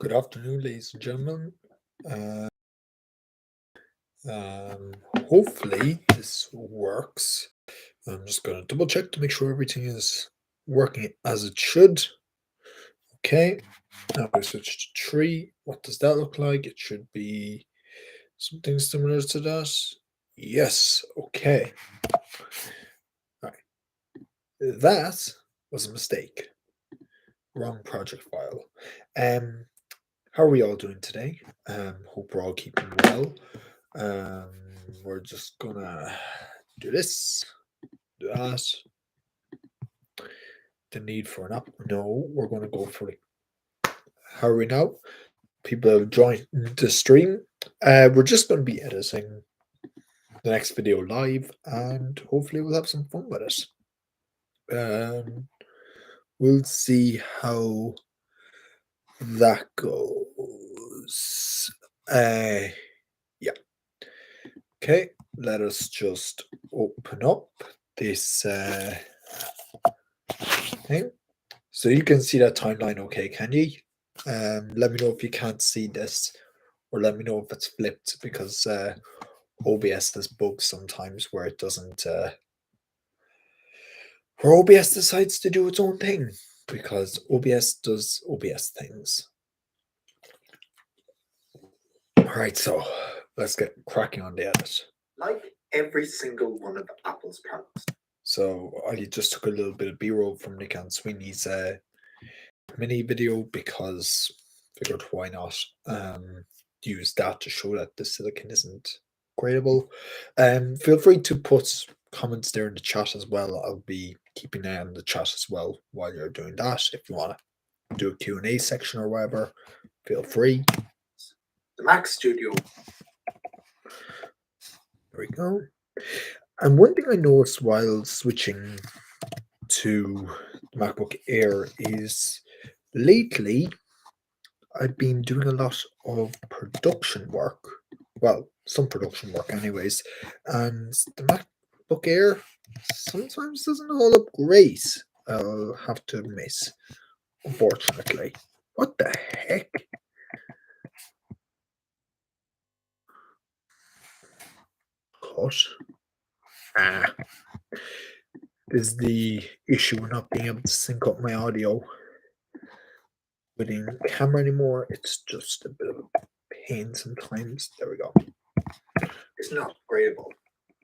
Good afternoon, ladies and gentlemen. Uh, um, Hopefully this works. I'm just going to double check to make sure everything is working as it should. Okay, now we switch to tree. What does that look like? It should be something similar to that. Yes, okay. All right. That was a mistake. Wrong project file. Um, how are we all doing today? Hope we're all keeping well. Um, we're just gonna do this, do that. The need for an app? No, we're gonna go for it. How are we now? People have joined the stream. We're just gonna be editing the next video live, and hopefully we'll have some fun with it. We'll see how that goes. Yeah. Okay, let us just open up this thing. So you can see that timeline okay, can you? Let me know if you can't see this, or let me know if it's flipped, because OBS has bugs sometimes where it doesn't, where OBS decides to do its own thing, because OBS does OBS things. Alright, so let's get cracking on the edit. Like every single one of Apple's products. So I just took a little bit of B-roll from Nick and Sweeney's mini video, because figured why not use that to show that the silicon isn't gradable. Feel free to put comments there in the chat as well. I'll be keeping an eye on the chat as well while you're doing that. If you want to do a Q&A section or whatever, feel free. The Mac Studio. There we go. And one thing I noticed while switching to the MacBook Air is lately I've been doing a lot of production work. Well, some production work anyways. And the MacBook Air sometimes doesn't hold up great, I'll have to admit, unfortunately. What the heck? Cut. This is the issue with not being able to sync up my audio with the camera anymore. It's just a bit of a pain sometimes. There we go. It's not gradable.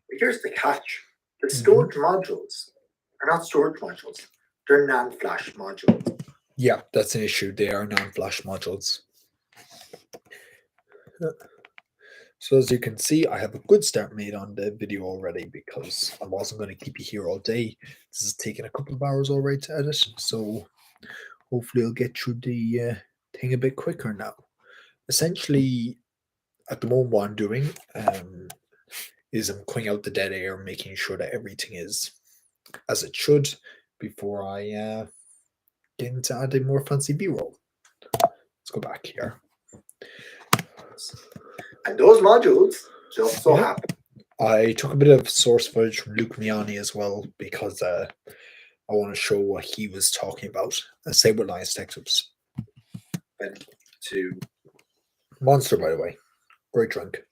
But here's the catch. The storage modules are not storage modules. They're NAND flash modules. Yeah, that's an issue. They are NAND flash modules. So as you can see, I have a good start made on the video already, because I wasn't going to keep you here all day. This is taking a couple of hours already to edit, so hopefully I'll get through the thing a bit quicker now. Essentially, at the moment what I'm doing is I'm cleaning out the dead air, making sure that everything is as it should before I get into adding more fancy B-roll. Let's go back here. And those modules just so happen. I took a bit of source footage from Luke Miani as well, because I want to show what he was talking about. Say what Linus Tech Tips. To Monster, by the way. Great drink.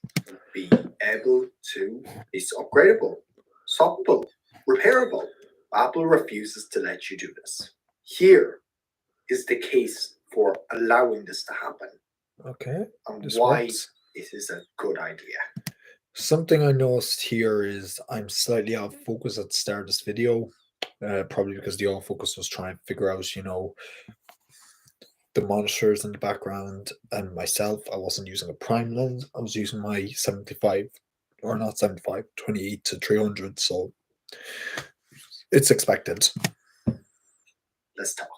Be able to be upgradable, swappable, repairable. Apple refuses to let you do this. Here is the case for allowing this to happen. Okay. And why it is a good idea. Something I noticed here is I'm slightly out of focus at the start of this video. Probably because the autofocus was trying to figure out, the monitors in the background, and myself, I wasn't using a prime lens. I was using my 75, or not 75, 28 to 300, so it's expected. Let's talk.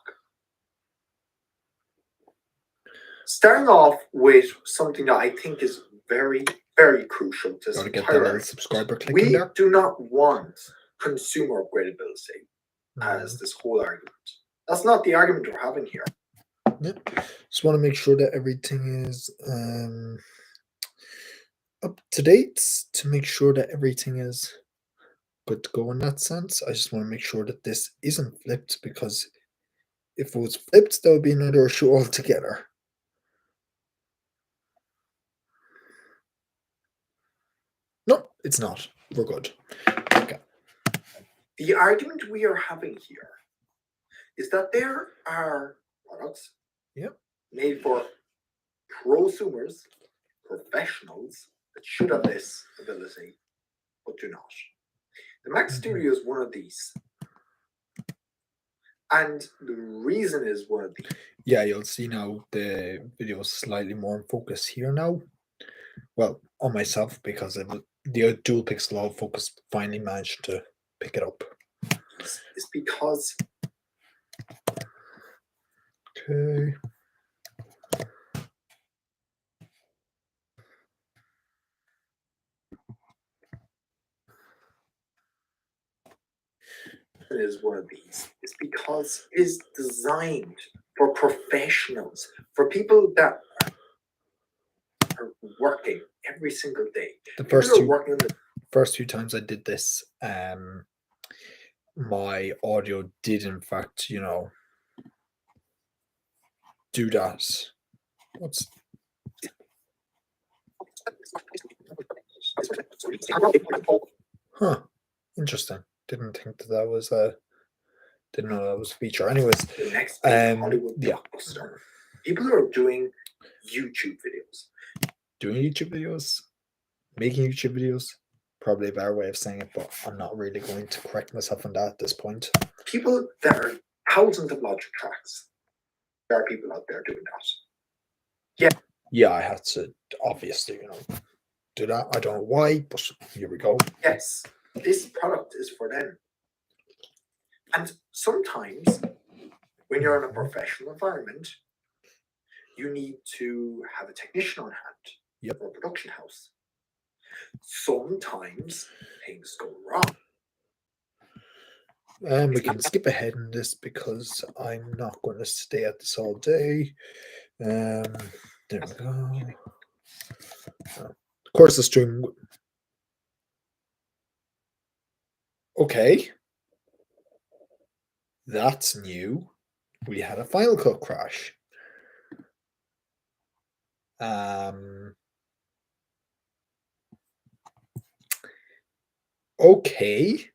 Starting off with something that I think is very, very crucial to this entire subscriber click. We do not want consumer upgradability as this whole argument. That's not the argument we're having here. Yeah. Just want to make sure that everything is up to date, to make sure that everything is good to go in that sense. I just want to make sure that this isn't flipped, because if it was flipped, that would be another issue altogether. it's not. We're good. Okay. The argument we are having here is that there are products made for prosumers, professionals that should have this ability, but do not. The Mac Studio is one of these. And the reason is one of these. Yeah, you'll see now the video is slightly more in focus here now. Well, on myself, because the dual pixel autofocus finally managed to pick it up. It's because... Okay. Is one of these. It's because it is designed for professionals, for people that are working every single day. The first few times I did this, my audio did in fact, do that. Huh. Interesting. Didn't think that was didn't know that was a feature. Anyways, the next Hollywood blockbuster. People who are doing YouTube videos. Making YouTube videos, probably a better way of saying it, but I'm not really going to correct myself on that at this point. People that are thousands of Logic tracks. There are people out there doing that. Yeah, I had to obviously, do that. I don't know why, but here we go. Yes, this product is for them. And sometimes when you're in a professional environment, you need to have a technician on hand for a production house. Sometimes things go wrong. We can skip ahead in this because I'm not going to stay at this all day. There we go. Of course, the stream. Okay. That's new. We had a Final Cut crash. Okay.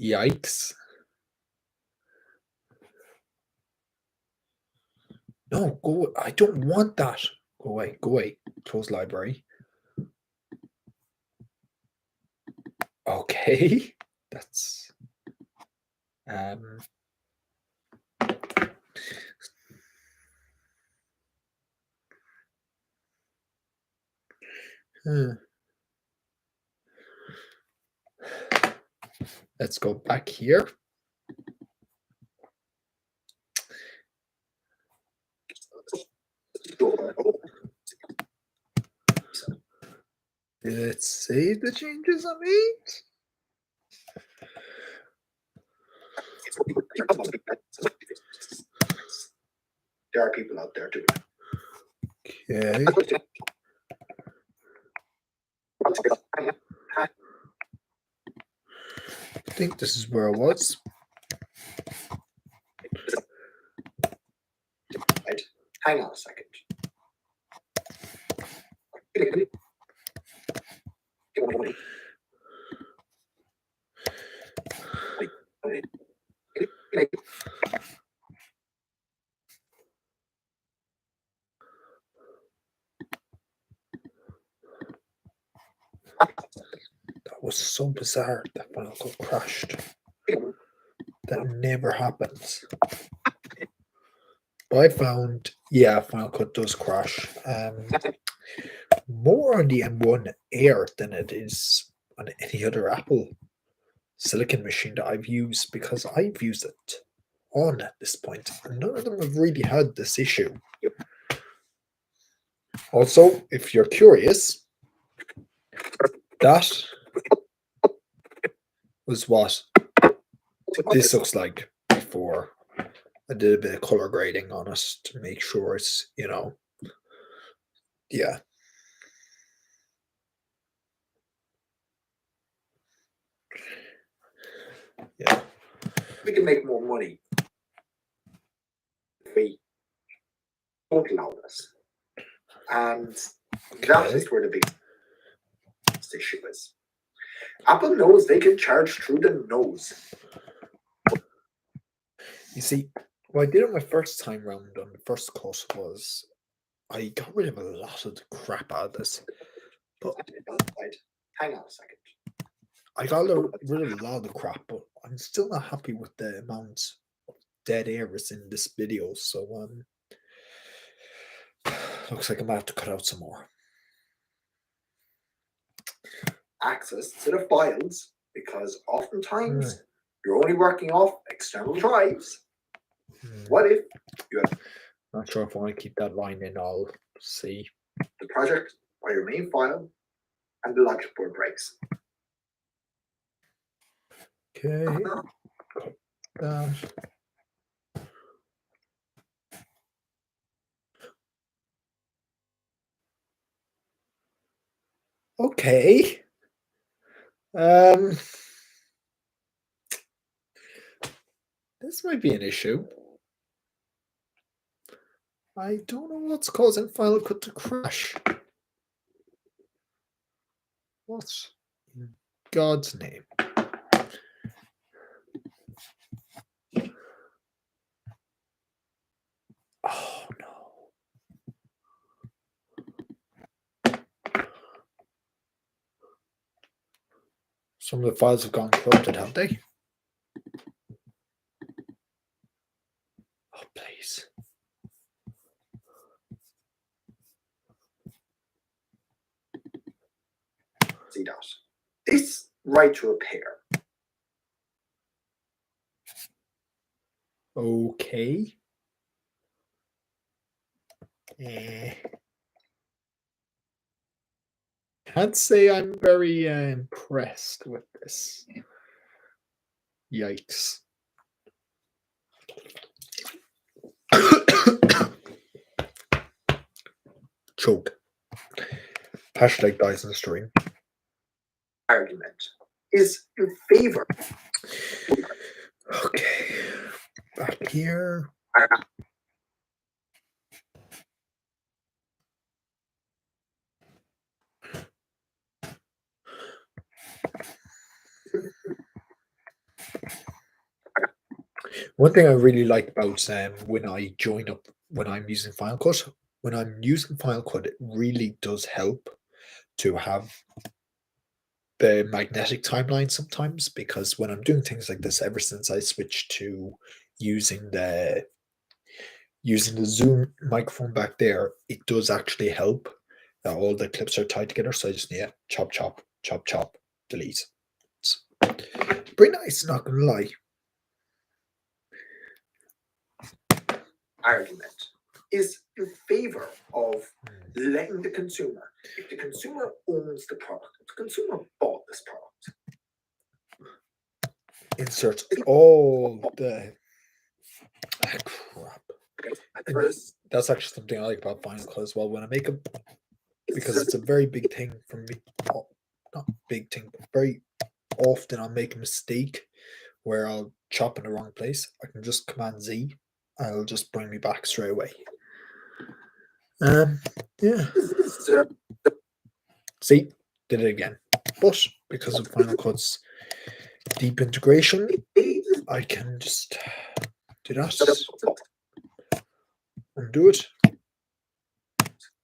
Yikes. No, go. I don't want that. Go away. Go away. Close library. Okay. That's Let's go back here. Let's save the changes I made. There are people out there doing it. Okay. I think this is where I was. Right. Hang on a second. That was so bizarre. That Final Cut crashed. That never happens. But I found, Final Cut does crash. More on the M1 Air than it is on any other Apple Silicon machine that I've used, because I've used it on at this point, and none of them have really had this issue. Also, if you're curious, that was what this looks like before I did a bit of color grading on it to make sure it's, yeah. Yeah. We can make more money Don't allow this. And that is where the big issue is. Apple knows they can charge through the nose. You see, what I did on my first time round on the first course was I got rid of a lot of the crap out of this. But hang on a second. I got rid of a lot of the crap, but I'm still not happy with the amount of dead air is in this video. So looks like I'm gonna have to cut out some more. Access to the files, because oftentimes you're only working off external drives. What if you have... Not sure if I want to keep that line in. I'll see. The project by your main file and the logic board breaks. Okay. Cut that. Okay. This might be an issue. I don't know what's causing Final Cut to crash. What in God's name? Oh no. Some of the files have gone corrupted, haven't they? Oh, please. See that? This right to repair. Okay. Can't say I'm very impressed with this. Yikes. Choke. Hashtag Dyson stream. Argument is in favor. Okay. Back here. One thing I really like about when I join up, when I'm using Final Cut, it really does help to have the magnetic timeline sometimes, because when I'm doing things like this, ever since I switched to using the Zoom microphone back there, it does actually help that all the clips are tied together. So I just need chop, chop, chop, chop, delete. It's pretty nice, not gonna lie. Argument is in favor of letting the consumer, if the consumer owns the product, if the consumer bought this product, insert all the crap. That's actually something I like about Final Cut as well. When I make them, because it's a very big thing for me. Not big thing, but very often I'll make a mistake where I'll chop in the wrong place. I can just Command Z, and it'll just bring me back straight away. Yeah. See, did it again. But because of Final Cut's deep integration, I can just do that. Undo it.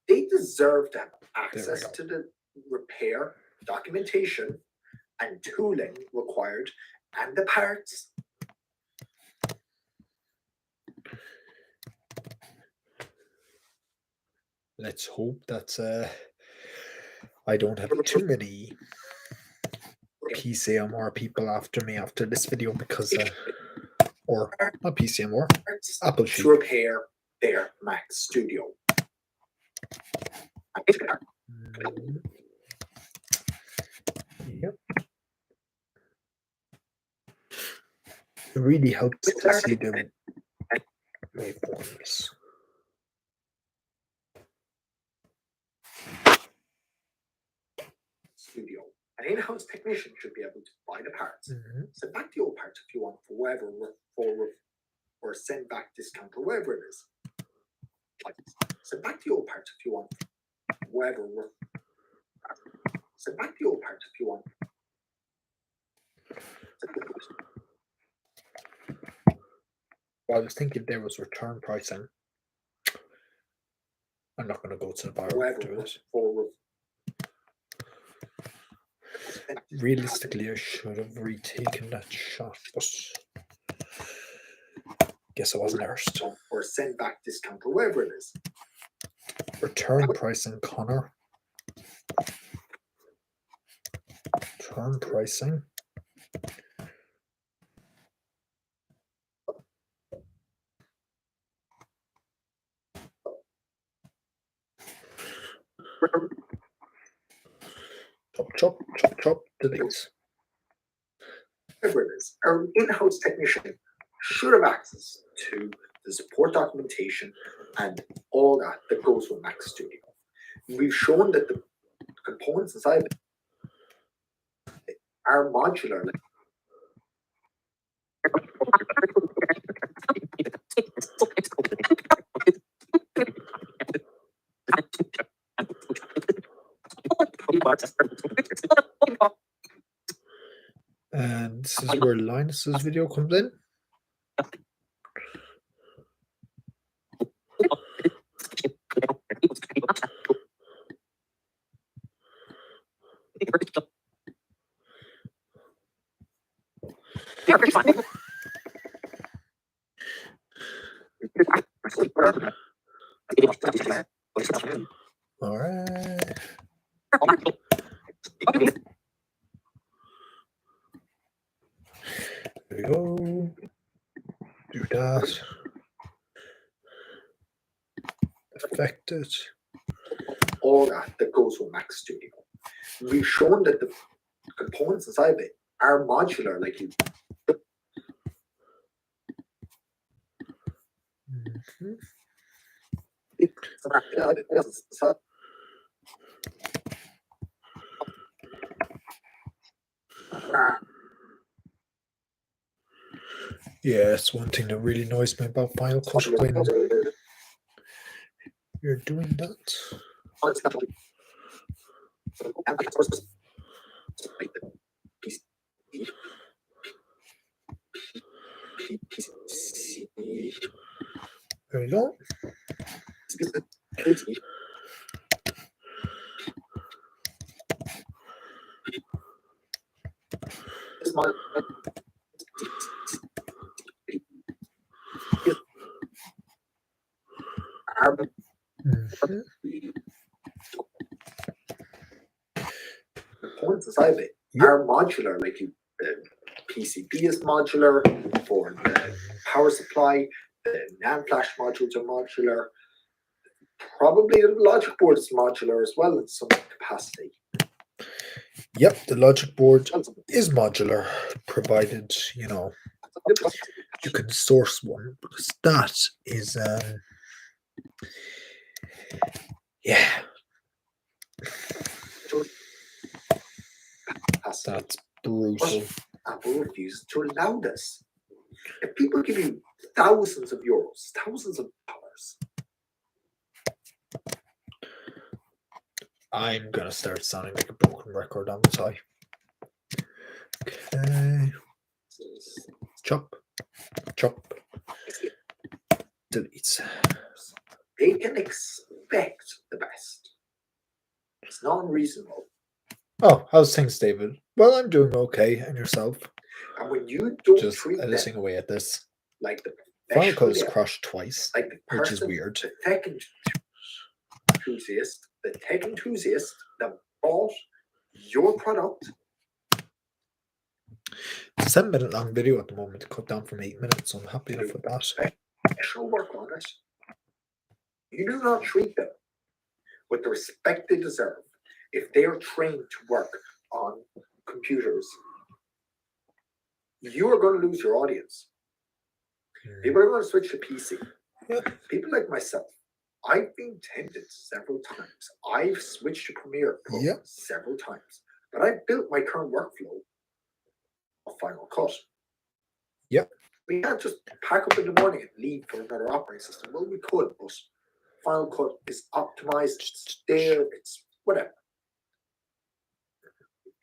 They deserve to have access to the repair, documentation, and tooling required, and the parts. Let's hope that I don't have too many PCMR people after me after this video, because or not PCMR, Apple Sheep. To repair their Mac Studio. Yep. It really helps to see them waveforms. Studio. An in-house technician should be able to buy the parts, send back the old parts if you want, for whatever, or send back discount or whatever it is. Send back the old parts if you want. Whatever. Send back the old parts if you want. Well, I was thinking there was return pricing. I'm not going to go to the bar to do it. Realistically, I should have retaken that shot, but guess I wasn't arsed. Or send back discount or whatever it is. Return pricing, Connor. Return pricing. Chop, delete. Whatever it is, our in-house technician should have access to the support documentation and all that goes with Mac Studio. We've shown that the components inside of it are modular. And this is where Linus's video comes in. All right. There we go. Do that. Affect it. All that goes with Mac Studio. We've shown that the components inside of it are modular, like you. Yeah, it's one thing that really annoys me about Final Cut when you're doing that. There we go. Components inside of it are modular, like you. The PCB is modular for the power supply. The NAND flash modules are modular. Probably the logic board is modular as well in some capacity. Yep, the logic board is modular, provided you can source one. Because that is, yeah, that's brutal. Apple refuses to allow this. If people give you thousands of euros, thousands of dollars. I'm gonna start sounding like a broken record on the tie. Okay. Chop. Delete. They can expect the best. It's not unreasonable. Oh, how's things, David? Well, I'm doing okay, and yourself? And when you don't just treat editing them away at this, like the Final Cut is crushed twice, like the which is person, weird. The tech enthusiast that bought your product. It's a 7-minute long video at the moment, cut down from 8 minutes, so I'm happy enough with that. Special work on it. You do not treat them with the respect they deserve if they are trained to work on computers. You are going to lose your audience. People are going to switch to PC. Yeah. People like myself, I've been tempted several times. I've switched to Premiere Pro several times, but I built my current workflow of Final Cut. Yep. We can't just pack up in the morning and leave for another operating system. Well, we could, but Final Cut is optimized, it's there, it's whatever.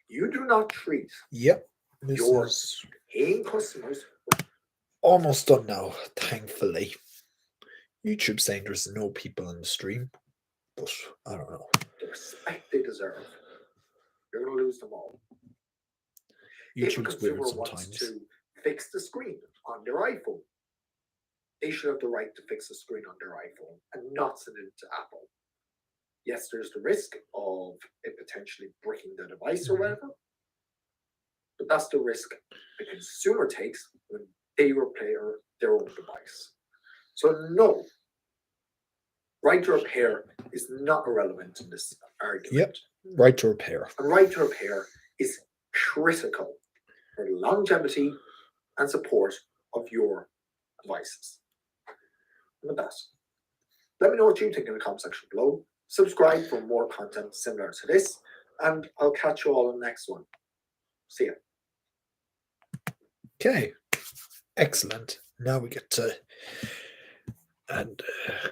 You do not treat Yep. This your is paying customers almost done now, thankfully. YouTube saying there's no people in the stream, but I don't know. the respect they deserve. You're going to lose them all. If a YouTube's consumer weird wants sometimes. to fix the screen on their iPhone, they should have the right to fix the screen on their iPhone and not send it to Apple. Yes, there's the risk of it potentially breaking the device or whatever, but that's the risk the consumer takes when they repair their own device. So no, right to repair is not irrelevant in this argument. Yep. Right to repair. And right to repair is critical for the longevity and support of your devices. And with that, let me know what you think in the comment section below. Subscribe for more content similar to this, and I'll catch you all in the next one. See ya. Okay. Excellent. Now we get to add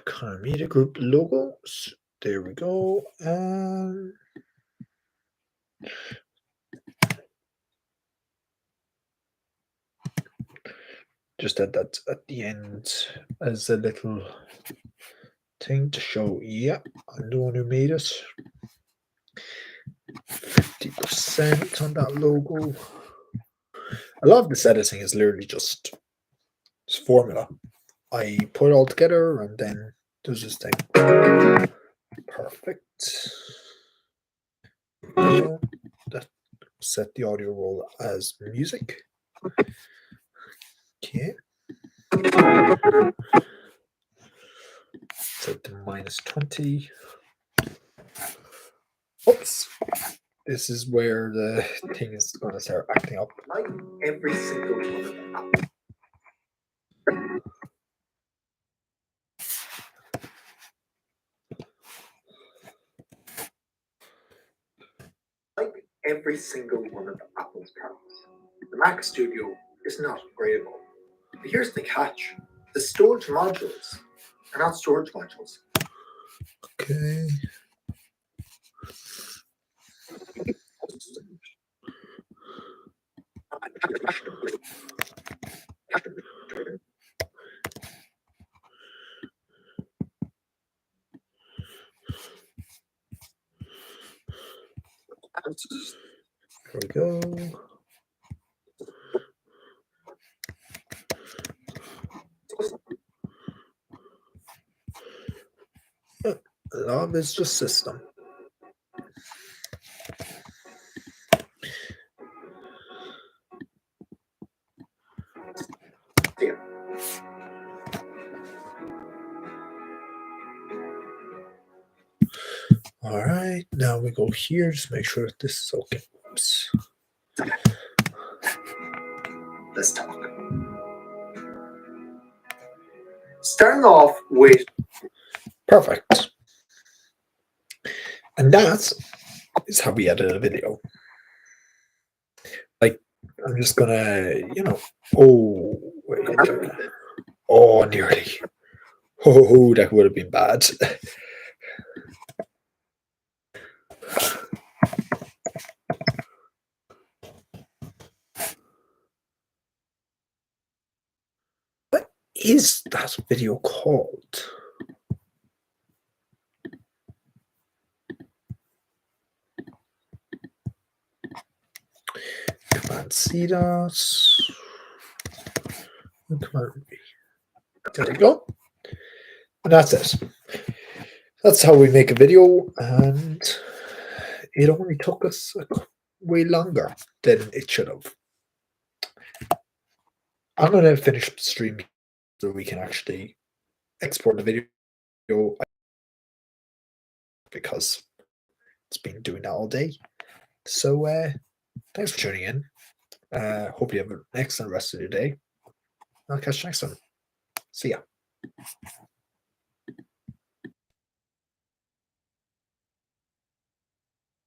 Connor Media Group logos. There we go. Just add that at the end as a little thing to show, yeah, I'm the one who made it. 50% on that logo. A lot of this editing is literally just formula. I put it all together and then there's this thing. Perfect. That set the audio roll as music. Okay. Set to -20. Oops. This is where the thing is going to start acting up. Like every single one of them. Like every single one of Apple's products, the Mac Studio is not upgradable. But here's the catch: the storage modules are not storage modules. Okay. There we go. Love is just system. Yeah. All right, now we go here. Just make sure that this is okay. Oops. Let's talk. Starting off with Perfect. And that is how we edit a video. Like, I'm just gonna, oh, wait. Oh, nearly. Oh, that would have been bad. What is that video called? Command C that. Command V. There we go. And that's it. That's how we make a video, and it only took us way longer than it should have. I'm going to finish the stream so we can actually export the video because it's been doing that all day. So thanks for tuning in. Hope you have an excellent rest of your day. I'll catch you next time. See ya.